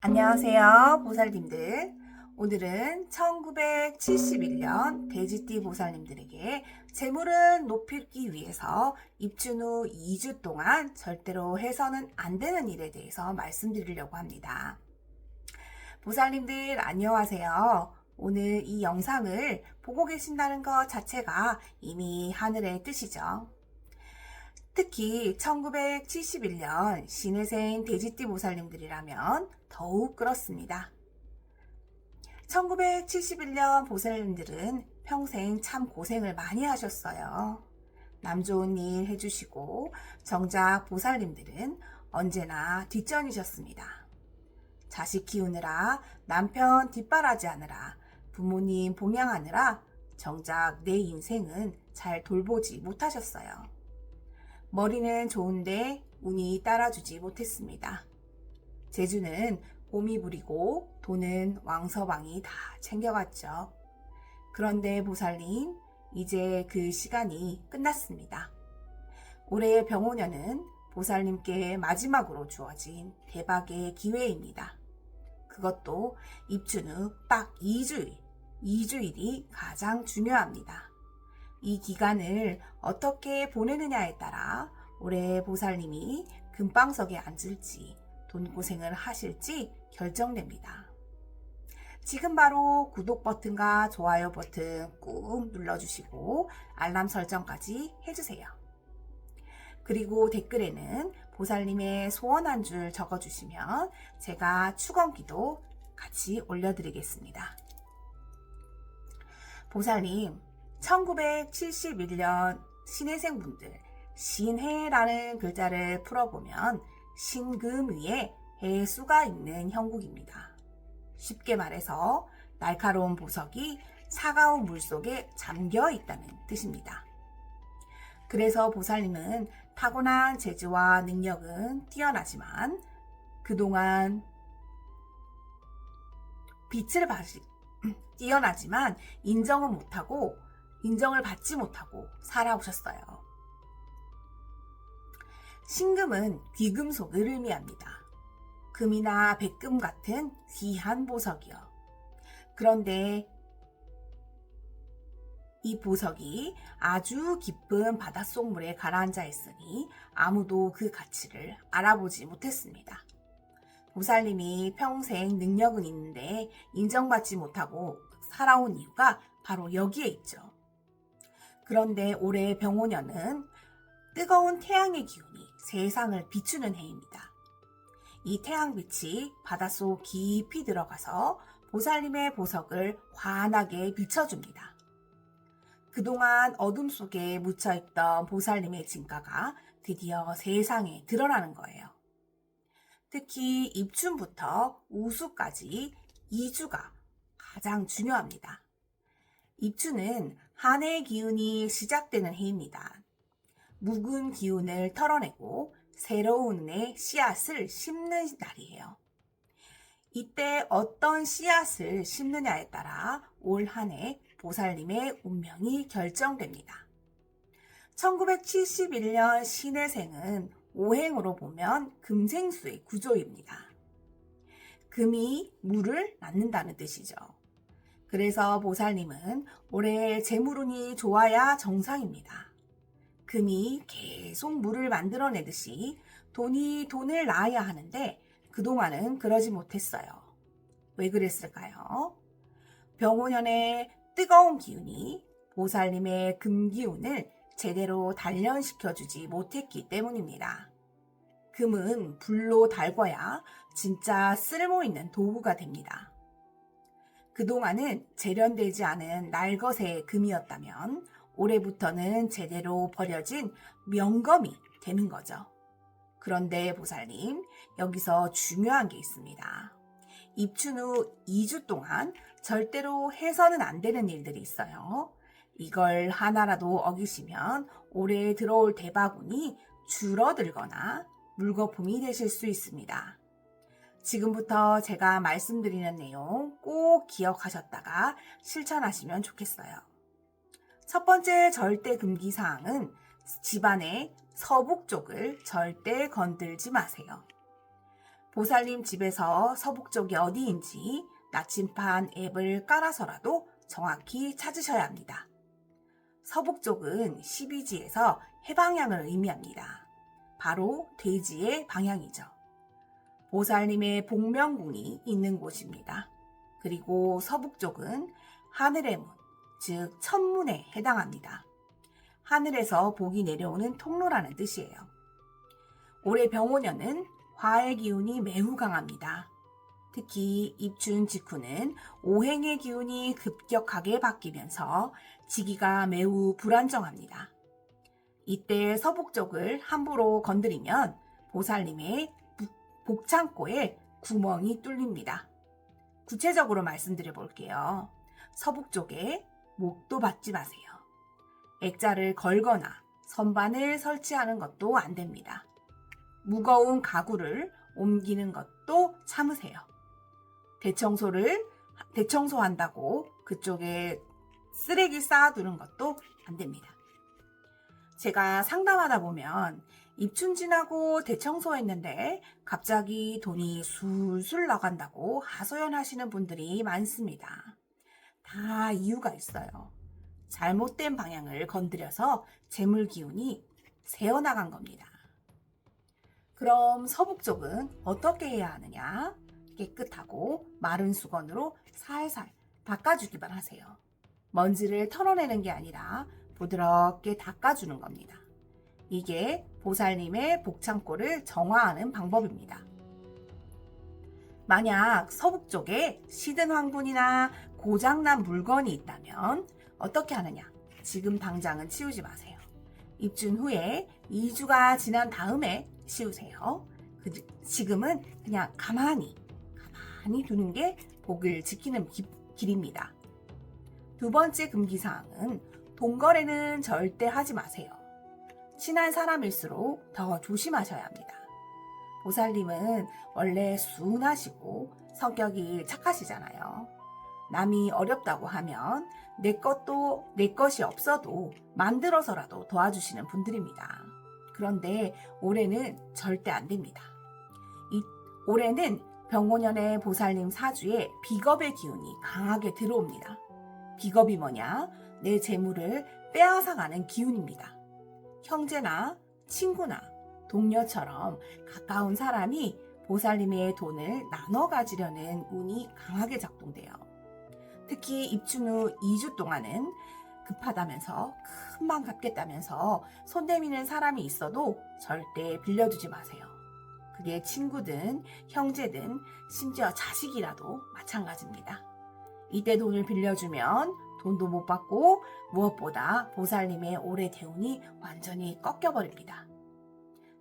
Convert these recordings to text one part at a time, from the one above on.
안녕하세요, 보살님들. 오늘은 1971년 돼지띠 보살님들에게 재물은 높이기 위해서 입춘 후 2주 동안 절대로 해서는 안 되는 일에 대해서 말씀드리려고 합니다. 보살님들 안녕하세요. 오늘 이 영상을 보고 계신다는 것 자체가 이미 하늘의 뜻이죠. 특히 1971년 신해생 돼지띠 보살님들이라면 더욱 그렇습니다. 1971년 보살님들은 평생 참 고생을 많이 하셨어요. 남 좋은 일 해주시고 정작 보살님들은 언제나 뒷전이셨습니다. 자식 키우느라, 남편 뒷바라지하느라, 부모님 봉양하느라 정작 내 인생은 잘 돌보지 못하셨어요. 머리는 좋은데 운이 따라주지 못했습니다. 재주는 곰이 부리고 돈은 왕서방이 다 챙겨갔죠. 그런데 보살님, 이제 그 시간이 끝났습니다. 올해 병오년은 보살님께 마지막으로 주어진 대박의 기회입니다. 그것도 입춘 후 딱 2주일이 가장 중요합니다. 이 기간을 어떻게 보내느냐에 따라 올해 보살님이 금방석에 앉을지 돈 고생을 하실지 결정됩니다. 지금 바로 구독 버튼과 좋아요 버튼 꾹 눌러주시고 알람 설정까지 해주세요. 그리고 댓글에는 보살님의 소원 한 줄 적어주시면 제가 축원기도 같이 올려드리겠습니다. 보살님, 1971년 신해생분들, 신해라는 글자를 풀어보면 신금 위에 해수가 있는 형국입니다. 쉽게 말해서 날카로운 보석이 차가운 물속에 잠겨 있다는 뜻입니다. 그래서 보살님은 타고난 재주와 능력은 뛰어나지만 그동안 뛰어나지만 인정을 받지 못하고 살아오셨어요. 신금은 귀금속을 의미합니다. 금이나 백금 같은 귀한 보석이요. 그런데 이 보석이 아주 깊은 바닷속 물에 가라앉아 있으니 아무도 그 가치를 알아보지 못했습니다. 보살님이 평생 능력은 있는데 인정받지 못하고 살아온 이유가 바로 여기에 있죠. 그런데 올해 병오년은 뜨거운 태양의 기운이 세상을 비추는 해입니다. 이 태양빛이 바닷속 깊이 들어가서 보살님의 보석을 환하게 비춰줍니다. 그동안 어둠 속에 묻혀있던 보살님의 진가가 드디어 세상에 드러나는 거예요. 특히 입춘부터 우수까지 2주가 가장 중요합니다. 입춘은 한 해의 기운이 시작되는 해입니다. 묵은 기운을 털어내고 새로운 해 씨앗을 심는 날이에요. 이때 어떤 씨앗을 심느냐에 따라 올 한 해 보살님의 운명이 결정됩니다. 1971년 신해생은 오행으로 보면 금생수의 구조입니다. 금이 물을 낳는다는 뜻이죠. 그래서 보살님은 올해 재물운이 좋아야 정상입니다. 금이 계속 물을 만들어내듯이 돈이 돈을 낳아야 하는데 그동안은 그러지 못했어요. 왜 그랬을까요? 병오년의 뜨거운 기운이 보살님의 금기운을 제대로 단련시켜주지 못했기 때문입니다. 금은 불로 달궈야 진짜 쓸모있는 도구가 됩니다. 그동안은 재련되지 않은 날것의 금이었다면 올해부터는 제대로 버려진 명검이 되는 거죠. 그런데 보살님, 여기서 중요한 게 있습니다. 입춘 후 2주 동안 절대로 해서는 안 되는 일들이 있어요. 이걸 하나라도 어기시면 올해 들어올 대박운이 줄어들거나 물거품이 되실 수 있습니다. 지금부터 제가 말씀드리는 내용 꼭 기억하셨다가 실천하시면 좋겠어요. 첫 번째 절대 금기 사항은 집안의 서북 쪽을 절대 건들지 마세요. 보살님 집에서 서북쪽이 어디인지 나침반 앱을 깔아서라도 정확히 찾으셔야 합니다. 서북쪽은 12지에서 해방향을 의미합니다. 바로 돼지의 방향이죠. 보살님의 복명궁이 있는 곳입니다. 그리고 서북쪽은 하늘의 문, 즉 천문에 해당합니다. 하늘에서 복이 내려오는 통로라는 뜻이에요. 올해 병오년은 화의 기운이 매우 강합니다. 특히 입춘 직후는 오행의 기운이 급격하게 바뀌면서 지기가 매우 불안정합니다. 이때 서북쪽을 함부로 건드리면 보살님의 복창고에 구멍이 뚫립니다. 구체적으로 말씀드려 볼게요. 서북쪽에 목도 받지 마세요. 액자를 걸거나 선반을 설치하는 것도 안 됩니다. 무거운 가구를 옮기는 것도 참으세요. 대청소한다고 그쪽에 쓰레기 쌓아두는 것도 안 됩니다. 제가 상담하다 보면 입춘 지나고 대청소했는데 갑자기 돈이 술술 나간다고 하소연하시는 분들이 많습니다. 다 이유가 있어요. 잘못된 방향을 건드려서 재물 기운이 새어나간 겁니다. 그럼 서북쪽은 어떻게 해야 하느냐? 깨끗하고 마른 수건으로 살살 닦아주기만 하세요. 먼지를 털어내는 게 아니라 부드럽게 닦아주는 겁니다. 이게 보살님의 복창고를 정화하는 방법입니다. 만약 서북쪽에 시든 황분이나 고장난 물건이 있다면 어떻게 하느냐? 지금 당장은 치우지 마세요. 입춘 후에 2주가 지난 다음에 치우세요. 지금은 그냥 가만히 두는 게 복을 지키는 길입니다. 두 번째 금기사항은 돈거래는 절대 하지 마세요. 친한 사람일수록 더 조심하셔야 합니다. 보살님은 원래 순하시고 성격이 착하시잖아요. 남이 어렵다고 하면 내 것이 없어도 만들어서라도 도와주시는 분들입니다. 그런데 올해는 절대 안 됩니다. 올해는 병오년의 보살님 사주에 비겁의 기운이 강하게 들어옵니다. 비겁이 뭐냐? 내 재물을 빼앗아가는 기운입니다. 형제나 친구나 동료처럼 가까운 사람이 보살님의 돈을 나눠 가지려는 운이 강하게 작동돼요. 특히 입춘 후 2주 동안은 급하다면서 금방 갚겠다면서 손 내미는 사람이 있어도 절대 빌려주지 마세요. 그게 친구든 형제든 심지어 자식이라도 마찬가지입니다. 이때 돈을 빌려주면 돈도 못 받고 무엇보다 보살님의 올해 대운이 완전히 꺾여버립니다.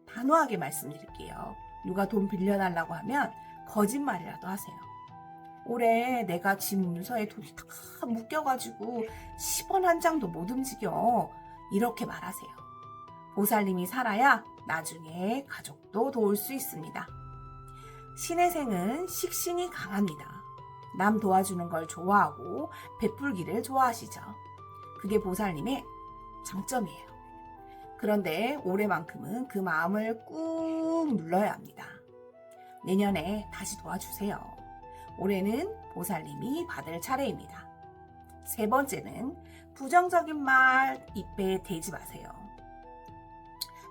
단호하게 말씀드릴게요. 누가 돈 빌려달라고 하면 거짓말이라도 하세요. 올해 내가 집 문서에 돈이 다 묶여가지고 10원 한 장도 못 움직여. 이렇게 말하세요. 보살님이 살아야 나중에 가족도 도울 수 있습니다. 신해생은 식신이 강합니다. 남 도와주는 걸 좋아하고 베풀기를 좋아하시죠. 그게 보살님의 장점이에요. 그런데 올해만큼은 그 마음을 꾹 눌러야 합니다. 내년에 다시 도와주세요. 올해는 보살님이 받을 차례입니다. 세 번째는 부정적인 말 입에 대지 마세요.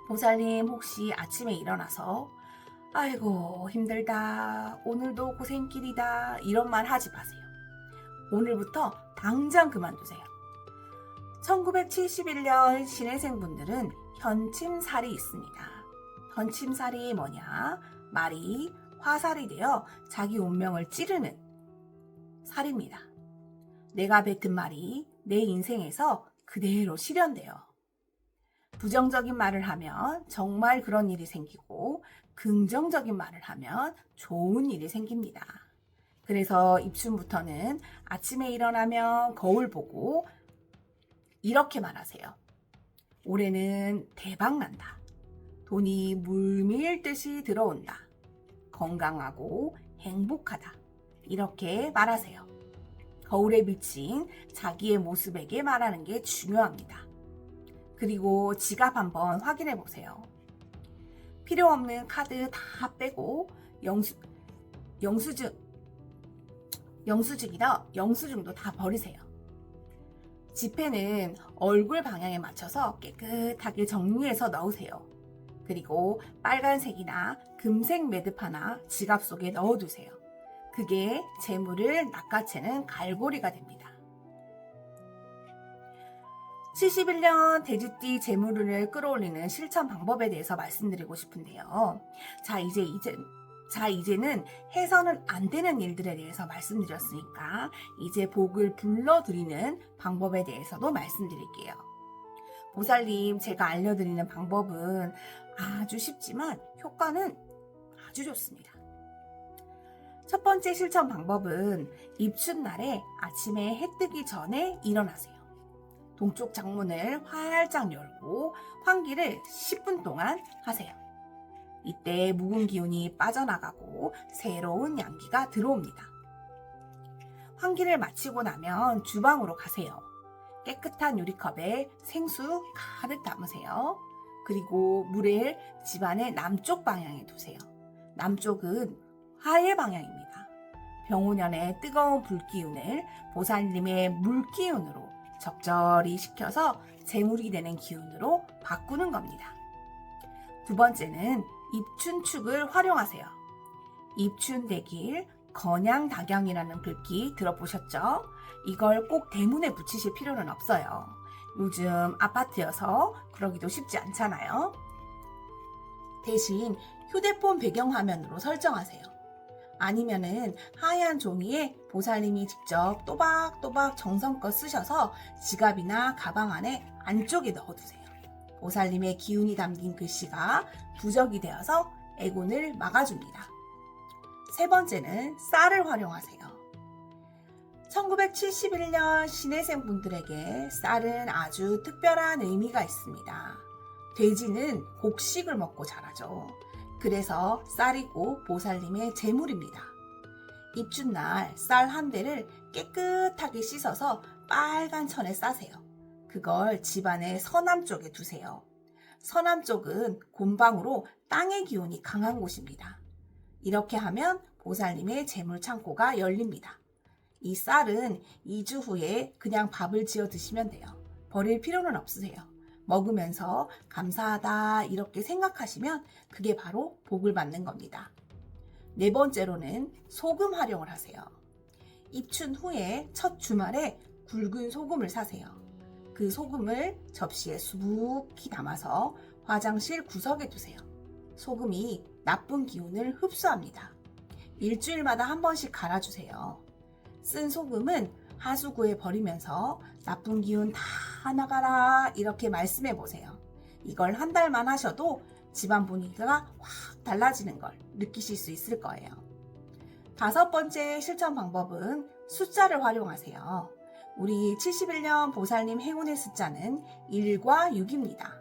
보살님 혹시 아침에 일어나서 아이고 힘들다, 오늘도 고생길이다 이런 말 하지 마세요. 오늘부터 당장 그만두세요. 1971년 신해생분들은 현침살이 있습니다. 현침살이 뭐냐? 말이 화살이 되어 자기 운명을 찌르는 살입니다. 내가 뱉은 말이 내 인생에서 그대로 실현돼요. 부정적인 말을 하면 정말 그런 일이 생기고 긍정적인 말을 하면 좋은 일이 생깁니다. 그래서 입춘부터는 아침에 일어나면 거울 보고 이렇게 말하세요. 올해는 대박 난다. 돈이 물밀듯이 들어온다. 건강하고 행복하다. 이렇게 말하세요. 거울에 비친 자기의 모습에게 말하는 게 중요합니다. 그리고 지갑 한번 확인해 보세요. 필요 없는 카드 다 빼고 영수증도 다 버리세요. 지폐는 얼굴 방향에 맞춰서 깨끗하게 정리해서 넣으세요. 그리고 빨간색이나 금색 매듭하나 지갑 속에 넣어두세요. 그게 재물을 낚아채는 갈고리가 됩니다. 71년 돼지띠 재물운을 끌어올리는 실천 방법에 대해서 말씀드리고 싶은데요. 이제는 해서는 안 되는 일들에 대해서 말씀드렸으니까 이제 복을 불러들이는 방법에 대해서도 말씀드릴게요. 보살님, 제가 알려드리는 방법은 아주 쉽지만 효과는 아주 좋습니다. 첫 번째 실천 방법은 입춘날에 아침에 해 뜨기 전에 일어나세요. 동쪽 창문을 활짝 열고 환기를 10분 동안 하세요. 이때 묵은 기운이 빠져나가고 새로운 양기가 들어옵니다. 환기를 마치고 나면 주방으로 가세요. 깨끗한 유리컵에 생수 가득 담으세요. 그리고 물을 집안의 남쪽 방향에 두세요. 남쪽은 화의 방향입니다. 병오년의 뜨거운 불기운을 보살님의 물기운으로 적절히 식혀서 재물이 되는 기운으로 바꾸는 겁니다. 두 번째는 입춘축을 활용하세요. 입춘대길, 건양다경이라는 글귀 들어보셨죠? 이걸 꼭 대문에 붙이실 필요는 없어요. 요즘 아파트여서 그러기도 쉽지 않잖아요. 대신 휴대폰 배경화면으로 설정하세요. 아니면은 하얀 종이에 보살님이 직접 또박또박 정성껏 쓰셔서 지갑이나 가방 안에 안쪽에 넣어두세요. 보살님의 기운이 담긴 글씨가 부적이 되어서 애곤을 막아줍니다. 세 번째는 쌀을 활용하세요. 1971년 신해생 분들에게 쌀은 아주 특별한 의미가 있습니다. 돼지는 곡식을 먹고 자라죠. 그래서 쌀이고 보살님의 재물입니다. 입춘날 쌀 한 대를 깨끗하게 씻어서 빨간 천에 싸세요. 그걸 집안의 서남쪽에 두세요. 서남쪽은 곤방으로 땅의 기운이 강한 곳입니다. 이렇게 하면 보살님의 재물 창고가 열립니다. 이 쌀은 2주 후에 그냥 밥을 지어 드시면 돼요. 버릴 필요는 없으세요. 먹으면서 감사하다 이렇게 생각하시면 그게 바로 복을 받는 겁니다. 네 번째로는 소금 활용을 하세요. 입춘 후에 첫 주말에 굵은 소금을 사세요. 그 소금을 접시에 수북히 담아서 화장실 구석에 두세요. 소금이 나쁜 기운을 흡수합니다. 일주일마다 한 번씩 갈아주세요. 쓴 소금은 하수구에 버리면서 나쁜 기운 다 나가라 이렇게 말씀해 보세요. 이걸 한 달만 하셔도 집안 분위기가 확 달라지는 걸 느끼실 수 있을 거예요. 다섯 번째 실천 방법은 숫자를 활용하세요. 우리 71년 보살님 행운의 숫자는 1과 6입니다.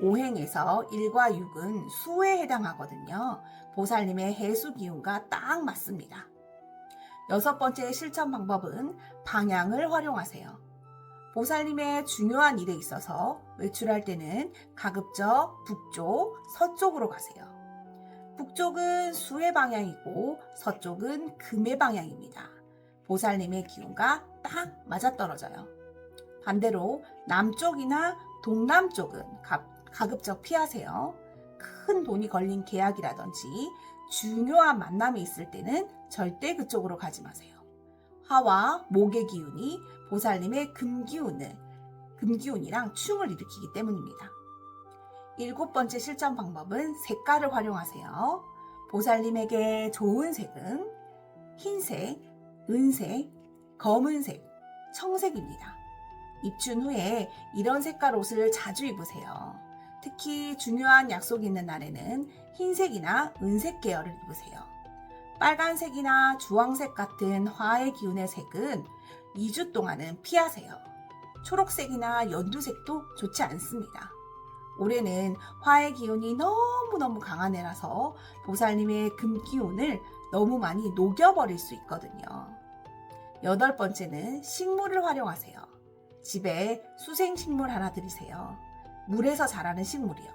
오행에서 1과 6은 수에 해당하거든요. 보살님의 해수 기운과 딱 맞습니다. 여섯 번째 실천 방법은 방향을 활용하세요. 보살님의 중요한 일에 있어서 외출할 때는 가급적 북쪽, 서쪽으로 가세요. 북쪽은 수의 방향이고 서쪽은 금의 방향입니다. 보살님의 기운과 딱 맞아떨어져요. 반대로 남쪽이나 동남쪽은 가급적 피하세요. 큰 돈이 걸린 계약이라든지 중요한 만남이 있을 때는 절대 그쪽으로 가지 마세요. 화와 목의 기운이 보살님의 금기운이랑 충을 일으키기 때문입니다. 일곱 번째 실천 방법은 색깔을 활용하세요. 보살님에게 좋은 색은 흰색, 은색, 검은색, 청색입니다. 입춘 후에 이런 색깔 옷을 자주 입으세요. 특히 중요한 약속이 있는 날에는 흰색이나 은색 계열을 입으세요. 빨간색이나 주황색 같은 화의 기운의 색은 2주 동안은 피하세요. 초록색이나 연두색도 좋지 않습니다. 올해는 화의 기운이 너무너무 강한 해라서 보살님의 금기운을 너무 많이 녹여버릴 수 있거든요. 여덟 번째는 식물을 활용하세요. 집에 수생식물 하나 들이세요. 물에서 자라는 식물이요.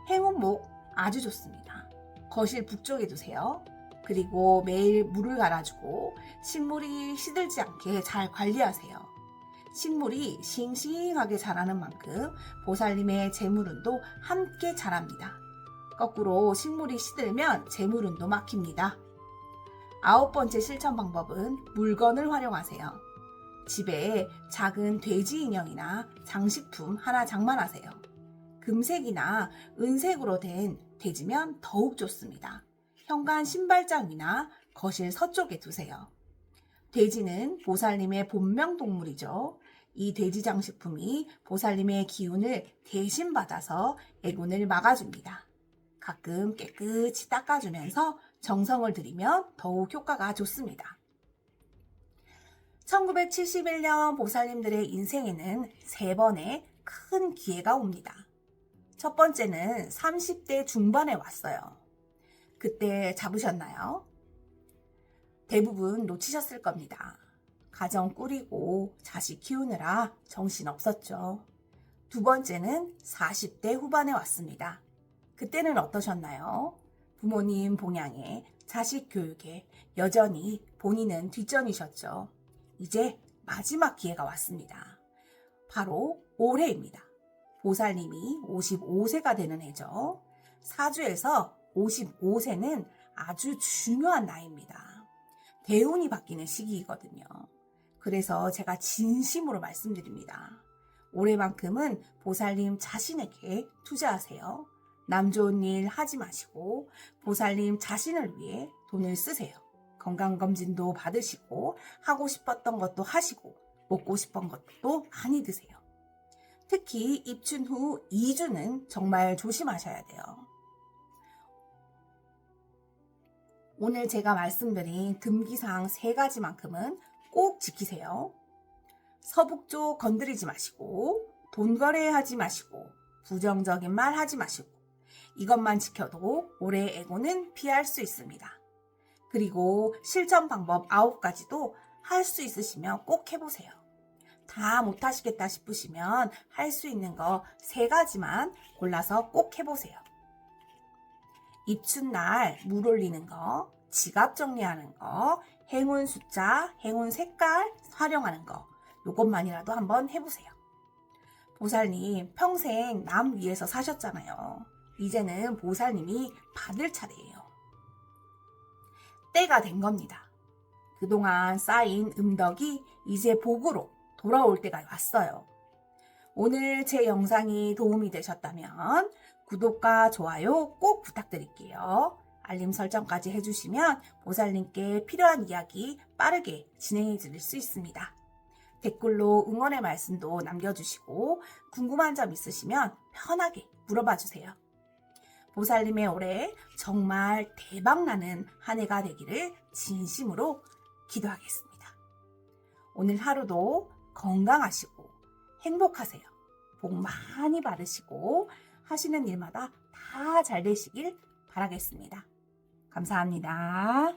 행운목 아주 좋습니다. 거실 북쪽에 두세요. 그리고 매일 물을 갈아주고 식물이 시들지 않게 잘 관리하세요. 식물이 싱싱하게 자라는 만큼 보살님의 재물운도 함께 자랍니다. 거꾸로 식물이 시들면 재물운도 막힙니다. 9번째 실천 방법은 물건을 활용하세요. 집에 작은 돼지 인형이나 장식품 하나 장만하세요. 금색이나 은색으로 된 돼지면 더욱 좋습니다. 현관 신발장 위나 거실 서쪽에 두세요. 돼지는 보살님의 본명 동물이죠. 이 돼지 장식품이 보살님의 기운을 대신 받아서 애군을 막아줍니다. 가끔 깨끗이 닦아주면서 정성을 들이면 더욱 효과가 좋습니다. 1971년 보살님들의 인생에는 3번의 큰 기회가 옵니다. 첫 번째는 30대 중반에 왔어요. 그때 잡으셨나요? 대부분 놓치셨을 겁니다. 가정 꾸리고 자식 키우느라 정신 없었죠. 두 번째는 40대 후반에 왔습니다. 그때는 어떠셨나요? 부모님 봉양에 자식 교육에 여전히 본인은 뒷전이셨죠. 이제 마지막 기회가 왔습니다. 바로 올해입니다. 보살님이 55세가 되는 해죠. 사주에서 55세는 아주 중요한 나이입니다. 대운이 바뀌는 시기이거든요. 그래서 제가 진심으로 말씀드립니다. 올해만큼은 보살님 자신에게 투자하세요. 남 좋은 일 하지 마시고 보살님 자신을 위해 돈을 쓰세요. 건강검진도 받으시고 하고 싶었던 것도 하시고 먹고 싶은 것도 많이 드세요. 특히 입춘 후 2주는 정말 조심하셔야 돼요. 오늘 제가 말씀드린 금기사항 3가지만큼은 꼭 지키세요. 서북쪽 건드리지 마시고 돈 거래하지 마시고 부정적인 말 하지 마시고 이것만 지켜도 올해 애고는 피할 수 있습니다. 그리고 실천 방법 9가지도 할 수 있으시면 꼭 해보세요. 다 못하시겠다 싶으시면 할 수 있는 거 3가지만 골라서 꼭 해보세요. 입춘날 물 올리는 거, 지갑 정리하는 거, 행운 숫자, 행운 색깔 활용하는 거 요것만이라도 한번 해보세요. 보살님 평생 남 위에서 사셨잖아요. 이제는 보살님이 받을 차례예요. 때가 된 겁니다. 그동안 쌓인 음덕이 이제 복으로 돌아올 때가 왔어요. 오늘 제 영상이 도움이 되셨다면 구독과 좋아요 꼭 부탁드릴게요. 알림 설정까지 해주시면 보살님께 필요한 이야기 빠르게 진행해 드릴 수 있습니다. 댓글로 응원의 말씀도 남겨주시고 궁금한 점 있으시면 편하게 물어봐 주세요. 보살님의 올해 정말 대박나는 한 해가 되기를 진심으로 기도하겠습니다. 오늘 하루도 건강하시고 행복하세요. 복 많이 받으시고 하시는 일마다 다 잘 되시길 바라겠습니다. 감사합니다.